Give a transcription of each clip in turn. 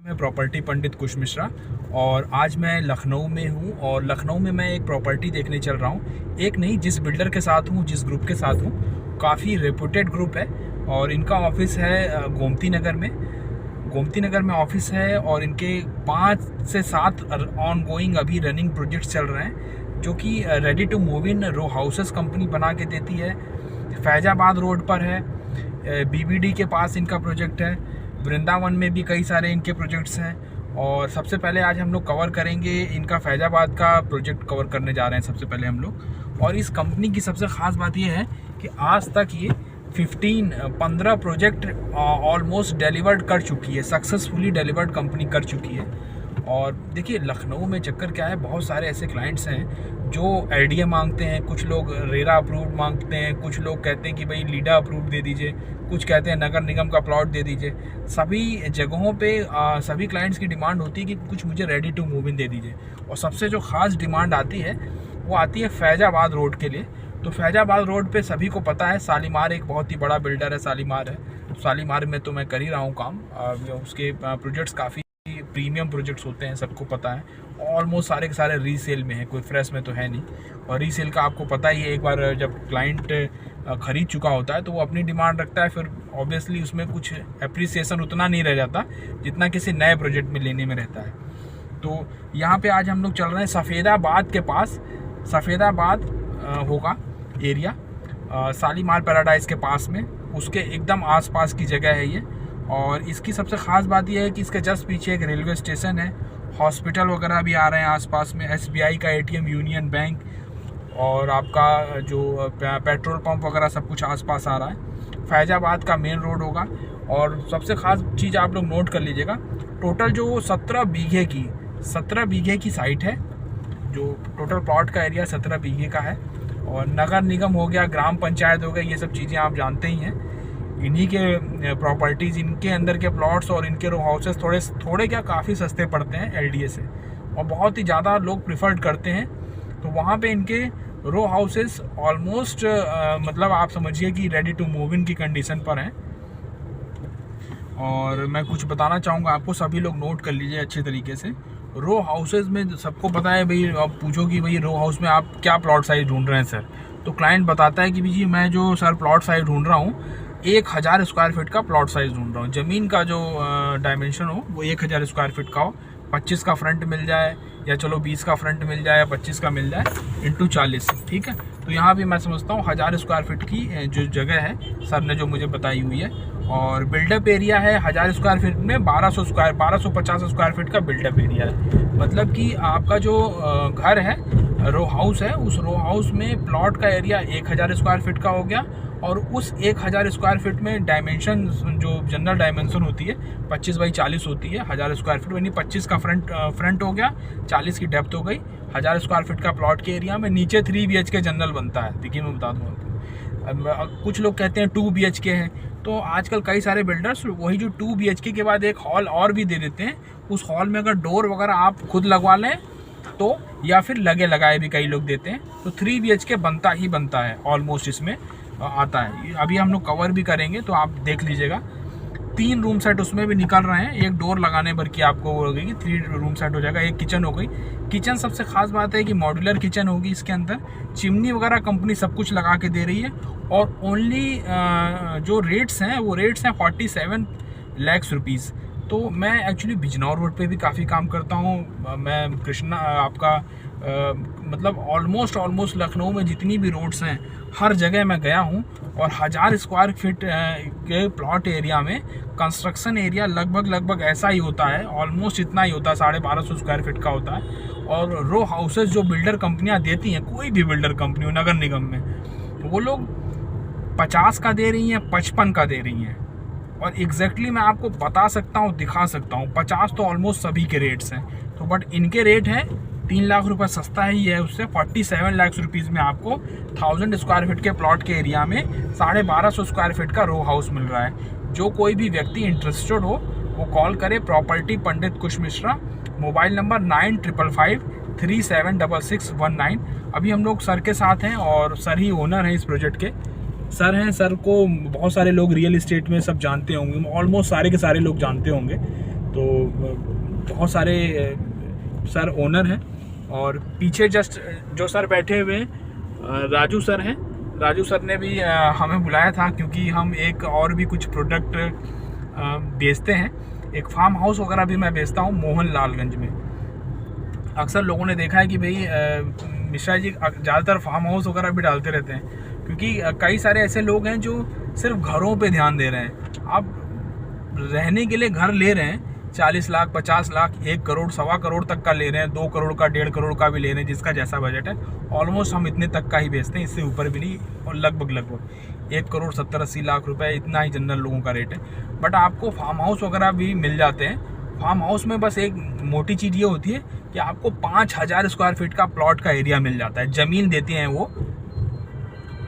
मैं प्रॉपर्टी पंडित कुश मिश्रा और आज मैं लखनऊ में हूँ और लखनऊ में मैं एक प्रॉपर्टी देखने चल रहा हूँ। एक नहीं, जिस बिल्डर के साथ हूँ, जिस ग्रुप के साथ हूँ, काफ़ी रेपुटेड ग्रुप है और इनका ऑफिस है गोमती नगर में। गोमती नगर में ऑफिस है और इनके 5 से 7 ऑन गोइंग अभी रनिंग प्रोजेक्ट्स चल रहे हैं जो कि ready to move in row houses company बना के देती है। फैजाबाद रोड पर है, बीबीडी के पास इनका प्रोजेक्ट है, वृंदावन में भी कई सारे इनके प्रोजेक्ट्स हैं। और सबसे पहले आज हम लोग कवर करेंगे इनका फैजाबाद का प्रोजेक्ट कवर करने जा रहे हैं सबसे पहले हम लोग। और इस कंपनी की सबसे ख़ास बात ये है कि आज तक ये 15 प्रोजेक्ट ऑलमोस्ट डिलीवर्ड कर चुकी है, सक्सेसफुली डिलीवर्ड कंपनी कर चुकी है। और देखिए लखनऊ में चक्कर क्या है, बहुत सारे ऐसे क्लाइंट्स हैं जो एलडीए मांगते हैं, कुछ लोग रेरा अप्रूव्ड मांगते हैं, कुछ लोग कहते हैं कि भाई लीडा अप्रूव्ड दे दीजिए, कुछ कहते हैं नगर निगम का प्लॉट दे दीजिए। सभी जगहों पे सभी क्लाइंट्स की डिमांड होती है कि कुछ मुझे रेडी टू मूव इन दे दीजिए। और सबसे जो ख़ास डिमांड आती है वो आती है फैजाबाद रोड के लिए। तो फैजाबाद रोड पे सभी को पता है शालीमार एक बहुत ही बड़ा बिल्डर है, शालीमार है। शालीमार में तो मैं कर ही रहा हूँ काम। उसके प्रोजेक्ट्स काफ़ी प्रीमियम प्रोजेक्ट्स होते हैं, सबको पता है। ऑलमोस्ट सारे के सारे रीसेल में है, कोई फ्रेश में तो है नहीं। और रीसेल का आपको पता ही है, एक बार जब क्लाइंट ख़रीद चुका होता है तो वो अपनी डिमांड रखता है, फिर ऑब्वियसली उसमें कुछ एप्रिसिएशन उतना नहीं रह जाता जितना किसी नए प्रोजेक्ट में लेने में रहता है। तो यहाँ पे आज हम लोग चल रहे हैं सफ़ेदाबाद के पास। सफ़ेदाबाद होगा एरिया, शालीमार पैराडाइज के पास में, उसके एकदम आसपास की जगह है ये। और इसकी सबसे ख़ास बात यह है कि इसके जस्ट पीछे एक रेलवे स्टेशन है, हॉस्पिटल वगैरह भी आ रहे हैं आसपास में, एसबीआई का एटीएम, यूनियन बैंक और आपका जो पेट्रोल पंप वगैरह सब कुछ आसपास आ रहा है। फैजाबाद का मेन रोड होगा। और सबसे ख़ास चीज़ आप लोग नोट कर लीजिएगा, टोटल जो 17 बीघे की साइट है, जो टोटल प्लॉट का एरिया 17 बीघे का है। और नगर निगम हो गया, ग्राम पंचायत हो गया, ये सब चीज़ें आप जानते ही हैं। इन्हीं के प्रॉपर्टीज़, इनके अंदर के प्लॉट्स और इनके रो हाउसेस थोड़े क्या काफ़ी सस्ते पड़ते हैं एलडीए से, और बहुत ही ज़्यादा लोग प्रिफर्ड करते हैं। तो वहाँ पे इनके रो हाउसेस ऑलमोस्ट मतलब आप समझिए कि रेडी टू मूव इन की कंडीशन पर हैं। और मैं कुछ बताना चाहूँगा आपको, सभी लोग नोट कर लीजिए अच्छे तरीके से। रो हाउसेज में सबको पता है भाई, आप पूछो कि भाई रो हाउस में आप क्या प्लॉट साइज़ ढूंढ रहे हैं सर, तो क्लाइंट बताता है कि जी मैं जो सर प्लॉट साइज़ ढूंढ रहा हूँ 1000 स्क्वायर फीट का प्लॉट साइज़ ढूंढ रहा हूँ। ज़मीन का जो डायमेंशन हो वो 1000 स्क्वायर फीट का हो, 25 का फ्रंट मिल जाए या चलो 20 का फ्रंट मिल जाए या 25 का मिल जाए इंटू 40, ठीक है। तो यहाँ भी मैं समझता हूँ 1000 स्क्वायर फीट की जो जगह है सर ने जो मुझे बताई हुई है। और बिल्डअप एरिया है 1000 स्क्वायर फीट में 1250 स्क्वायर फीट का बिल्डअप एरिया है। मतलब कि आपका जो घर है, रो हाउस है, उस रो हाउस में प्लॉट का एरिया 1000 स्क्वायर फीट का हो गया। और उस 1000 स्क्वायर फीट में डायमेंशन, जो जनरल डायमेंशन होती है 25 बाई 40 होती है 1000 स्क्वायर फीट, यानी 25 का फ्रंट हो गया, 40 की डेप्थ हो गई। 1000 स्क्वायर फीट का प्लॉट के एरिया में नीचे 3 BHK जनरल बनता है। देखिए मैं बता दूँ आपको, कुछ लोग कहते हैं 2 BHK है, तो आजकल कई सारे बिल्डर्स वही जो 2 BHK के बाद एक हॉल और भी दे देते हैं। उस हॉल में अगर डोर वगैरह आप खुद लगवा लें तो, या फिर लगाए भी कई लोग देते हैं, तो 3 BHK बनता ही बनता है, ऑलमोस्ट इसमें आता है। अभी हम लोग कवर भी करेंगे तो आप देख लीजिएगा। 3 रूम सेट उसमें भी निकल रहे हैं, एक डोर लगाने भर की आपको वो होगी, 3 रूम सेट हो जाएगा। एक किचन हो गई। किचन सबसे खास बात है कि मॉड्यूलर किचन होगी, इसके अंदर चिमनी वगैरह कंपनी सब कुछ लगा के दे रही है। और ओनली जो रेट्स हैं वो रेट्स हैं 47 लाख रुपीज़। तो मैं एक्चुअली बिजनौर रोड पे भी काफ़ी काम करता हूँ। मैं कृष्णा आपका मतलब ऑलमोस्ट लखनऊ में जितनी भी रोड्स हैं हर जगह मैं गया हूँ। और 1000 स्क्वायर फीट के प्लॉट एरिया में कंस्ट्रक्शन एरिया लगभग ऐसा ही होता है, ऑलमोस्ट इतना ही होता है, 1250 स्क्वायर फीट का होता है। और रो हाउसेस जो बिल्डर कंपनियाँ देती हैं, कोई भी बिल्डर कंपनी हो नगर निगम में, वो लोग 50 का दे रही हैं, 55 का दे रही हैं। और एग्जैक्टली मैं आपको बता सकता हूँ, दिखा सकता हूँ, 50 तो ऑलमोस्ट सभी के रेट्स हैं। तो बट इनके रेट हैं 3 लाख रुपये सस्ता ही है उससे। 47 लाख रुपीज़ में आपको 1000 स्क्वायर फीट के प्लॉट के एरिया में 1250 स्क्वायर फीट का रो हाउस मिल रहा है। जो कोई भी व्यक्ति इंटरेस्टेड हो वो कॉल करे प्रॉपर्टी पंडित कुश मिश्रा, मोबाइल नंबर 9555376619। अभी हम लोग सर के साथ हैं और सर ही ओनर हैं इस प्रोजेक्ट के। सर हैं, सर को बहुत सारे लोग रियल इस्टेट में सब जानते होंगे, ऑलमोस्ट सारे के सारे लोग जानते होंगे। तो बहुत सारे सर ओनर हैं, और पीछे जस्ट जो सर बैठे हुए हैं राजू सर हैं। राजू सर ने भी हमें बुलाया था क्योंकि हम एक और भी कुछ प्रोडक्ट बेचते हैं। एक फार्म हाउस वगैरह भी मैं बेचता हूँ मोहन लालगंज में। अक्सर लोगों ने देखा है कि भाई मिश्रा जी ज़्यादातर फार्म हाउस वगैरह भी डालते रहते हैं, क्योंकि कई सारे ऐसे लोग हैं जो सिर्फ घरों पे ध्यान दे रहे हैं। आप रहने के लिए घर ले रहे हैं 40 लाख 50 लाख 1 करोड़ 1.25 करोड़ तक का ले रहे हैं, 2 करोड़ का 1.5 करोड़ का भी ले रहे हैं, जिसका जैसा बजट है। ऑलमोस्ट हम इतने तक का ही बेचते हैं, इससे ऊपर भी नहीं, और लगभग 1 करोड़ 70-80 लाख रुपए इतना ही जनरल लोगों का रेट है। बट आपको फार्म हाउस वगैरह भी मिल जाते हैं। फार्म हाउस में बस एक मोटी चीज़ ये होती है कि आपको 5000 स्क्वायर फीट का प्लॉट का एरिया मिल जाता है। ज़मीन देते हैं वो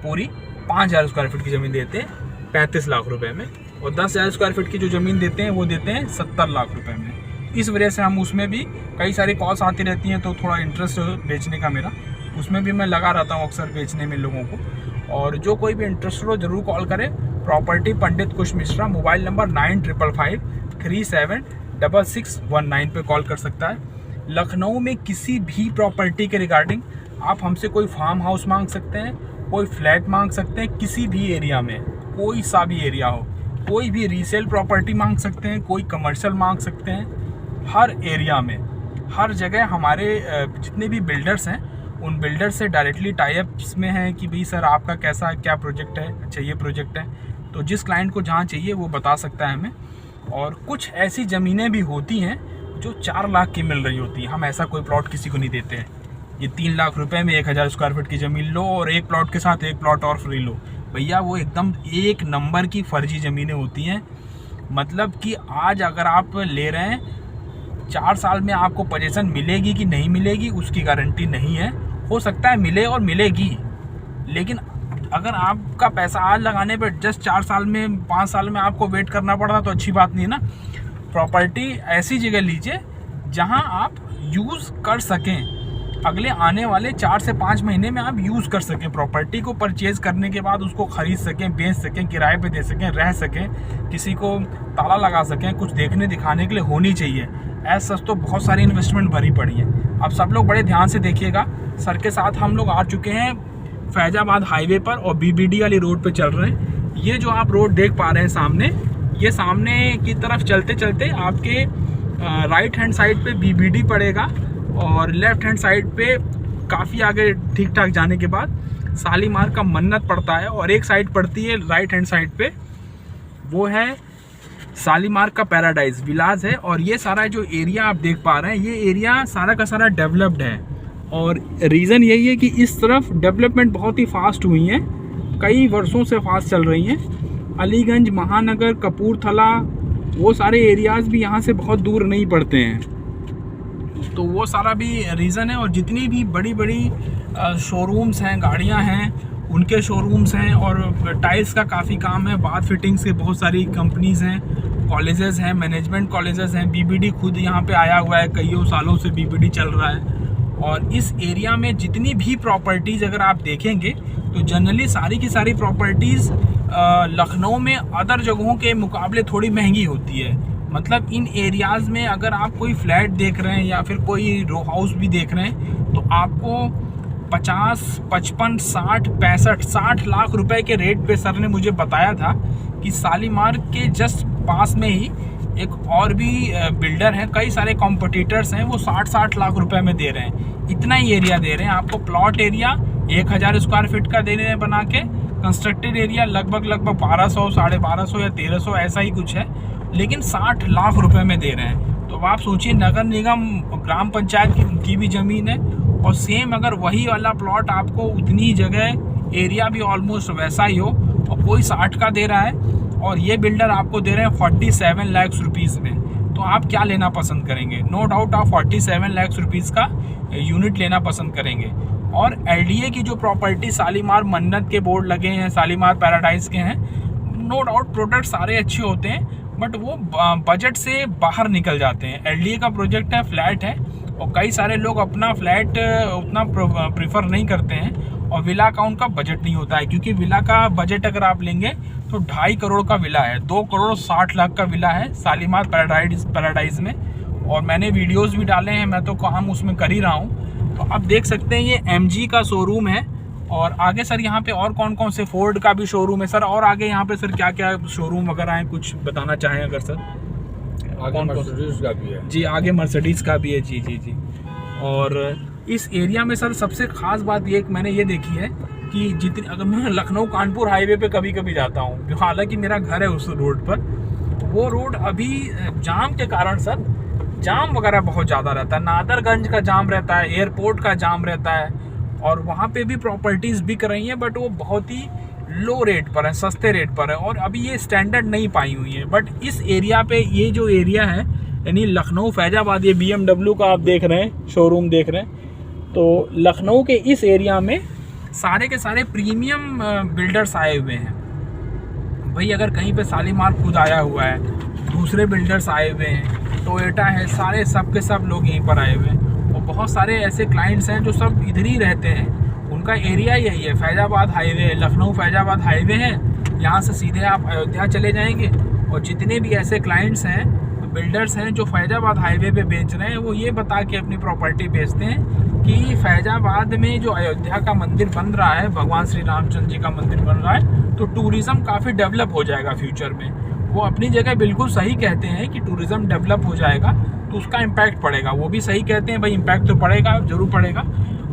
पूरी 5000 स्क्वायर फीट की ज़मीन देते हैं 35 लाख रुपए में, और 10,000 स्क्वायर फीट की जो ज़मीन देते हैं वो देते हैं 70 लाख रुपए में। इस वजह से हम उसमें भी कई सारी कॉल्स आती रहती हैं, तो थोड़ा इंटरेस्ट बेचने का मेरा उसमें भी मैं लगा रहता हूँ अक्सर बेचने में लोगों को। और जो कोई भी इंटरेस्टेड हो ज़रूर कॉल करें। प्रॉपर्टी पंडित कुश मिश्रा, मोबाइल नंबर 9555376619 पे कॉल कर सकता है। लखनऊ में किसी भी प्रॉपर्टी के रिगार्डिंग आप हमसे कोई फार्म हाउस मांग सकते हैं, कोई फ्लैट मांग सकते हैं, किसी भी एरिया में, कोई सा भी एरिया हो, कोई भी रीसेल प्रॉपर्टी मांग सकते हैं, कोई कमर्शियल मांग सकते हैं। हर एरिया में, हर जगह हमारे जितने भी बिल्डर्स हैं उन बिल्डर से डायरेक्टली टाइप्स में है कि भाई सर आपका कैसा क्या प्रोजेक्ट है, अच्छा ये प्रोजेक्ट है, तो जिस क्लाइंट को जहाँ चाहिए वो बता सकता है हमें। और कुछ ऐसी ज़मीनें भी होती हैं जो 4 लाख की मिल रही होती हैं। हम ऐसा कोई प्लॉट किसी को नहीं देते हैं। ये 3 लाख रुपए में 1000 स्क्वायर फीट की ज़मीन लो और एक प्लॉट के साथ एक प्लॉट और फ्री लो, भैया वो एकदम एक नंबर की फर्जी ज़मीनें होती हैं। मतलब कि आज अगर आप ले रहे हैं 4 साल में आपको पोजीशन मिलेगी कि नहीं मिलेगी उसकी गारंटी नहीं है। हो सकता है मिले और मिलेगी, लेकिन अगर आपका पैसा आज लगाने पर जस्ट 4 साल में 5 साल में आपको वेट करना पड़ रहा तो अच्छी बात नहीं है ना। प्रॉपर्टी ऐसी जगह लीजिए जहां आप यूज़ कर सकें, अगले आने वाले 4 से 5 महीने में आप यूज़ कर सकें। प्रॉपर्टी को परचेज़ करने के बाद उसको ख़रीद सकें, बेच सकें, किराए पे दे सकें, रह सकें, किसी को ताला लगा सकें, कुछ देखने दिखाने के लिए होनी चाहिए। ऐसा सच तो बहुत सारी इन्वेस्टमेंट भरी पड़ी है। अब सब लोग बड़े ध्यान से देखिएगा। सर के साथ हम लोग आ चुके हैं फैजाबाद हाईवे पर और बीबीडी वाली रोड पे चल रहे हैं। ये जो आप रोड देख पा रहे हैं सामने, ये सामने की तरफ चलते चलते आपके राइट हैंड साइड पे बीबीडी पड़ेगा और लेफ्ट हैंड साइड पे काफ़ी आगे ठीक ठाक जाने के बाद शालीमार का मन्नत पड़ता है, और एक साइड पड़ती है राइट हैंड साइड पे, वो है शालीमार का पैराडाइज विलास है। और ये सारा जो एरिया आप देख पा रहे हैं, ये एरिया सारा का सारा डेवलप्ड है, और रीज़न यही है कि इस तरफ डेवलपमेंट बहुत ही फास्ट हुई है, कई वर्षों से फास्ट चल रही हैं। अलीगंज, महानगर, कपूरथला, वो सारे एरियाज़ भी यहाँ से बहुत दूर नहीं पड़ते हैं, तो वो सारा भी रीज़न है। और जितनी भी बड़ी बड़ी शोरूम्स हैं, गाड़ियाँ हैं, उनके शोरूम्स हैं, और टाइल्स का काफ़ी काम है, बाथ फिटिंग्स के बहुत सारी कंपनीज़ हैं, कॉलेजेस हैं, मैनेजमेंट कॉलेजेस हैं। बीबीडी खुद यहाँ पे आया हुआ है, कईयों सालों से बीबीडी चल रहा है। और इस एरिया में जितनी भी प्रॉपर्टीज़ अगर आप देखेंगे तो जनरली सारी की सारी प्रॉपर्टीज़ लखनऊ में अदर जगहों के मुकाबले थोड़ी महंगी होती है। मतलब इन एरियाज़ में अगर आप कोई फ्लैट देख रहे हैं या फिर कोई रो हाउस भी देख रहे हैं तो आपको 50, 55, 60, 65, 60 लाख रुपए के रेट पे सर ने मुझे बताया था कि शालीमार के जस्ट पास में ही एक और भी बिल्डर हैं, कई सारे कॉम्पिटिटर्स हैं, वो 60-60 लाख रुपए में दे रहे हैं। इतना ही एरिया दे रहे हैं आपको। प्लॉट एरिया 1000 स्क्वायर फीट का दे रहे हैं बना के, कंस्ट्रक्टेड एरिया लगभग 1200, 1250 या 1300 ऐसा ही कुछ है, लेकिन 60 लाख रुपए में दे रहे हैं। तो आप सोचिए, नगर निगम ग्राम पंचायत की भी ज़मीन है, और सेम अगर वही वाला प्लॉट आपको उतनी जगह एरिया भी ऑलमोस्ट वैसा ही हो और कोई 60 का दे रहा है और ये बिल्डर आपको दे रहे हैं 47 लाख रुपीज़ में, तो आप क्या लेना पसंद करेंगे? नो डाउट आप 47 लाख रुपीज़ का यूनिट लेना पसंद करेंगे। और एलडीए की जो प्रॉपर्टी शालीमार मन्नत के बोर्ड लगे हैं, शालीमार पैराडाइज के हैं, नो डाउट प्रोडक्ट सारे अच्छे होते हैं, बट वो बजट से बाहर निकल जाते हैं। एलडीए का प्रोजेक्ट है, फ्लैट है, और कई सारे लोग अपना फ्लैट उतना प्रीफर नहीं करते हैं, और विला का उनका बजट नहीं होता है, क्योंकि विला का बजट अगर आप लेंगे तो 2.5 करोड़ का विला है, 2 करोड़ 60 लाख का विला है शालीमार पैराडाइज में। और मैंने वीडियोस भी डाले हैं, मैं तो काम उसमें कर ही रहा हूँ। तो आप देख सकते हैं ये MG का शोरूम है। और आगे सर यहाँ पे और कौन कौन से, फोर्ड का भी शोरूम है सर। और आगे यहाँ पे सर क्या क्या शोरूम वगैरह हैं, कुछ बताना चाहें अगर सर? आगे मर्सिडीज का भी है जी, आगे मर्सिडीज का भी है। जी जी जी। और इस एरिया में सर सबसे ख़ास बात ये मैंने ये देखी है कि जितनी, अगर मैं लखनऊ कानपुर हाईवे पे कभी कभी जाता हूँ, हालांकि मेरा घर है उस रोड पर, वो रोड अभी जाम के कारण सर, जाम वगैरह बहुत ज़्यादा रहता है। नादरगंज का जाम रहता है, एयरपोर्ट का जाम रहता है। और वहाँ पे भी प्रॉपर्टीज़ बिक रही हैं, बट वो बहुत ही लो रेट पर है, सस्ते रेट पर है, और अभी ये स्टैंडर्ड नहीं पाई हुई है। बट इस एरिया पे, ये जो एरिया है यानी लखनऊ फैजाबाद, ये BMW का आप देख रहे हैं, शोरूम देख रहे हैं, तो लखनऊ के इस एरिया में सारे के सारे प्रीमियम बिल्डर्स आए हुए हैं भाई। अगर कहीं पे शालीमार खुद आया हुआ है, दूसरे बिल्डर्स आए हुए हैं, टोयोटा है, सारे सब के सब लोग यहीं पर आए हुए हैं। और बहुत सारे ऐसे क्लाइंट्स हैं जो सब इधर ही रहते हैं, उनका एरिया यही है, फैजाबाद हाईवे, लखनऊ फैजाबाद हाईवे है। यहाँ से सीधे आप अयोध्या चले जाएंगे। और जितने भी ऐसे क्लाइंट्स हैं, बिल्डर्स हैं जो फैजाबाद हाईवे पे बेच रहे हैं, वो ये बता के अपनी प्रॉपर्टी बेचते हैं कि फैजाबाद में जो अयोध्या का मंदिर बन रहा है, भगवान श्री रामचंद्र जी का मंदिर बन रहा है, तो टूरिज़्म काफ़ी डेवलप हो जाएगा फ्यूचर में। वो अपनी जगह बिल्कुल सही कहते हैं कि टूरिज़्म डेवलप हो जाएगा तो उसका इम्पैक्ट पड़ेगा। वो भी सही कहते हैं भाई, इम्पैक्ट तो पड़ेगा, ज़रूर पड़ेगा।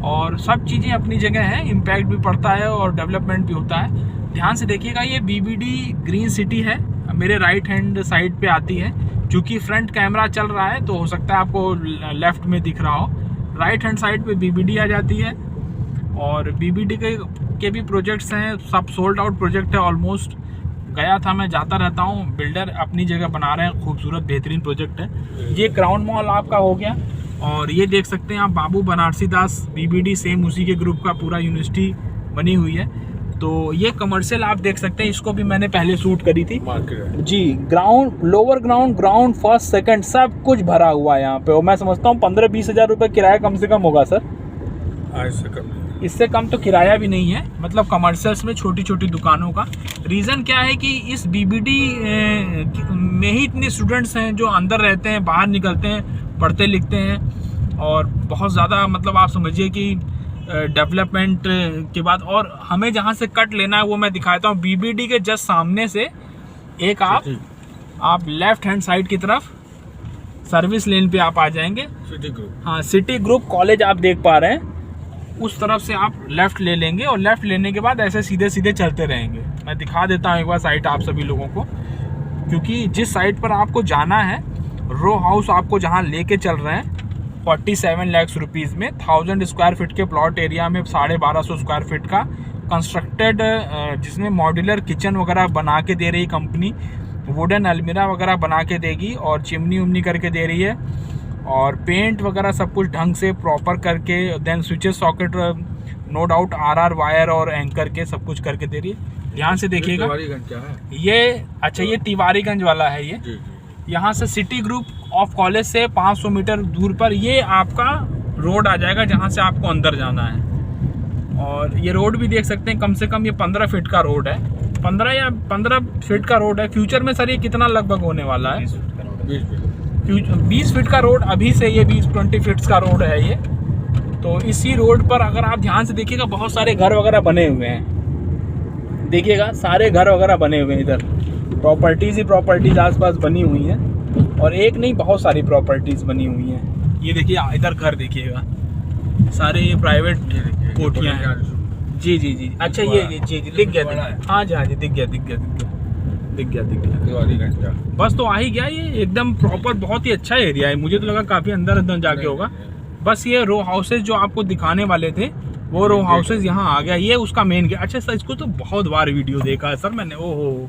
और सब चीज़ें अपनी जगह हैं, इम्पैक्ट भी पड़ता है और डेवलपमेंट भी होता है। ध्यान से देखिएगा, ये BBD ग्रीन सिटी है, मेरे राइट हैंड साइड पे आती है। क्योंकि फ्रंट कैमरा चल रहा है तो हो सकता है आपको लेफ़्ट में दिख रहा हो, राइट हैंड साइड पे BBD आ जाती है। और BBD के भी प्रोजेक्ट्स हैं, सब सोल्ड आउट प्रोजेक्ट है ऑलमोस्ट। गया था, मैं जाता रहता हूँ, बिल्डर अपनी जगह बना रहे हैं, खूबसूरत बेहतरीन प्रोजेक्ट है। ये क्राउन मॉल आपका हो गया। और ये देख सकते हैं आप, बाबू बनारसी दास BBD, सेम उसी के ग्रुप का पूरा यूनिवर्सिटी बनी हुई है। तो ये कमर्शियल आप देख सकते हैं, इसको भी मैंने पहले शूट करी थी जी। Ground, lower ground, ground, first, second सब कुछ भरा हुआ है यहाँ पे। और मैं समझता हूँ 15-20 हज़ार रुपये किराया कम से कम होगा सर। इससे कम तो किराया भी नहीं है, मतलब कमर्शियल्स में छोटी छोटी दुकानों का। रीज़न क्या है कि इस BBD में ही इतने स्टूडेंट्स हैं जो अंदर रहते हैं, बाहर निकलते हैं, पढ़ते लिखते हैं। और बहुत ज़्यादा, मतलब आप समझिए कि डेवलपमेंट के बाद। और हमें जहाँ से कट लेना है वो मैं दिखाता हूँ। BBD के जस्ट सामने से एक आप लेफ्ट हैंड साइड की तरफ सर्विस लेन पे आप आ जाएंगे। सिटी ग्रुप, हाँ, सिटी ग्रुप कॉलेज आप देख पा रहे हैं, उस तरफ से आप लेफ़्ट ले लेंगे। और लेफ़्ट लेने के बाद ऐसे सीधे सीधे चलते रहेंगे। मैं दिखा देता हूँ एक बार साइट आप सभी लोगों को, क्योंकि जिस साइट पर आपको जाना है, रो हाउस आपको जहाँ लेके चल रहे हैं, 47 लाख रुपीज़ में 1000 स्क्वायर फीट के प्लॉट एरिया में 1250 स्क्वायर फीट का कंस्ट्रक्टेड, जिसमें मॉड्यूलर किचन वगैरह बना के दे रही कंपनी, वुडन अलमीरा वगैरह बना के देगी, और चिमनी उमनी करके दे रही है, और पेंट वगैरह सब कुछ ढंग से प्रॉपर करके, then switches, socket, no doubt RR wire और एंकर के सब कुछ करके दे रही है। ध्यान से देखिएगा। ये अच्छा, ये तिवारीगंज वाला है। ये यहाँ से सिटी ग्रुप ऑफ कॉलेज से 500 मीटर दूर पर ये आपका रोड आ जाएगा, जहाँ से आपको अंदर जाना है। और ये रोड भी देख सकते हैं, कम से कम ये 15 फीट का रोड है, 15 फीट का रोड है। फ्यूचर में सर ये कितना लगभग होने वाला है? 20 फीट का रोड अभी से, ये 20 फीट का रोड है ये। तो इसी रोड पर अगर आप ध्यान से देखिएगा, बहुत सारे घर वगैरह बने हुए हैं। देखिएगा, सारे घर वगैरह बने हुए हैं इधर, प्रॉपर्टीज़ ही प्रॉपर्टीज़ आसपास बनी हुई हैं। और एक नहीं, बहुत सारी प्रॉपर्टीज़ बनी हुई हैं। ये देखिए, इधर घर देखिएगा, सारे ये प्राइवेट कोठियाँ हैं। जी जी जी, अच्छा ये जी दिख गया, हाँ जी हाँ जी, दिख गया। बस तो आ ही गया। ये एकदम प्रॉपर बहुत ही अच्छा एरिया है। मुझे तो लगा काफ़ी अंदर जाके होगा। बस ये रो हाउसेज जो आपको दिखाने वाले थे, वो रो हाउसेज यहाँ आ गया। ये उसका मेन गेट। अच्छा सर, इसको तो बहुत बार वीडियो देखा है सर मैंने, ओहो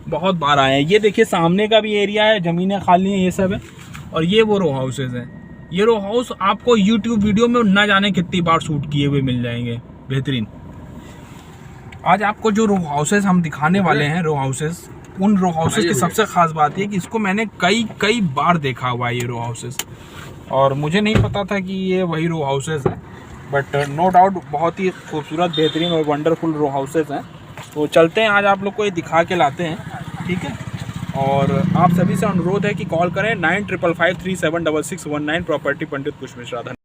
बहुत बार आए हैं। ये देखिए, सामने का भी एरिया है, ज़मीनें खाली हैं, ये सब है। और ये वो रो हाउसेज हैं। ये रो हाउस आपको यूट्यूब वीडियो में ना जाने कितनी बार शूट किए हुए मिल जाएंगे, बेहतरीन। आज आपको जो रो हाउसेज हम दिखाने वाले हैं, रो हाउसेज, उन रो हाउसेज की सबसे ख़ास बात ये कि इसको मैंने कई बार देखा हुआ है, ये रो हाउसेज। और मुझे नहीं पता था कि ये वही रो हाउसेज हैं, बट नो डाउट बहुत ही खूबसूरत, बेहतरीन और वंडरफुल रो हाउसेज हैं। तो चलते हैं, आज आप लोग को ये दिखा के लाते हैं, ठीक है। और आप सभी से अनुरोध है कि कॉल करें 9555376619 प्रॉपर्टी पंडित कुश मिश्रा।